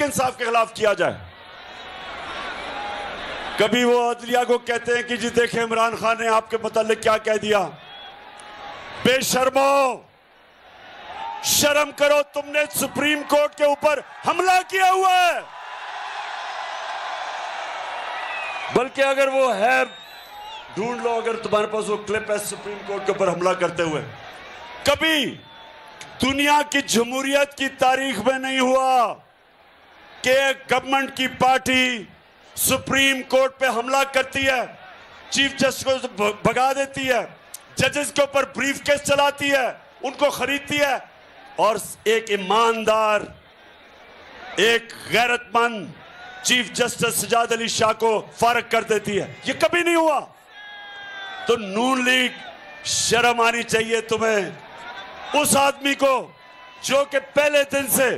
इंसाफ के खिलाफ किया जाए। कभी वो अदलिया को कहते हैं कि जी देखें इमरान खान ने आपके मुतालिक क्या कह दिया। बेशर्मो, शर्म करो, तुमने सुप्रीम कोर्ट के ऊपर हमला किया हुआ है। बल्कि अगर वो है, ढूंढ लो अगर तुम्हारे पास वो क्लिप है सुप्रीम कोर्ट के ऊपर हमला करते हुए। कभी दुनिया की जमहूरियत की तारीख में नहीं हुआ कि एक गवर्नमेंट की पार्टी सुप्रीम कोर्ट पे हमला करती है, चीफ जस्टिस को भगा देती है, जजेस के ऊपर ब्रीफ केस चलाती है, उनको खरीदती है और एक ईमानदार, एक गैरतमंद चीफ जस्टिस सजाद अली शाह को फारग कर देती है। ये कभी नहीं हुआ। तो नून लीग, शर्म आनी चाहिए तुम्हें। उस आदमी को जो कि पहले दिन से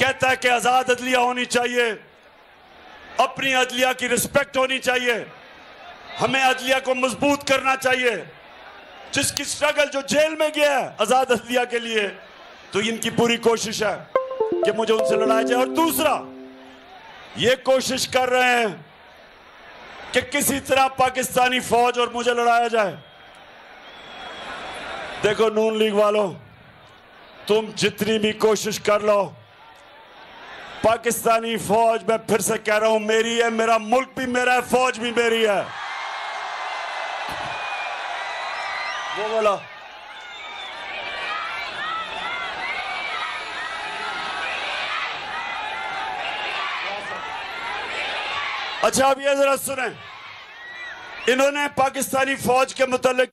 कहता है कि आजाद अदलिया होनी चाहिए, अपनी अदलिया की रिस्पेक्ट होनी चाहिए, हमें अदलिया को मजबूत करना चाहिए, जिसकी स्ट्रगल जो जेल में गया है आजाद अदलिया के लिए, तो इनकी पूरी कोशिश है कि मुझे उनसे लड़ाया जाए। और दूसरा, ये कोशिश कर रहे हैं कि किसी तरह पाकिस्तानी फौज और मुझे लड़ाया जाए। देखो नून लीग वालों, तुम जितनी भी कोशिश कर लो, पाकिस्तानी फौज, मैं फिर से कह रहा हूं, मेरी है, मेरा मुल्क भी मेरा है, फौज भी मेरी है। वो बोला अच्छा, अब ये जरा सुने, इन्होंने पाकिस्तानी फौज के मुतालिक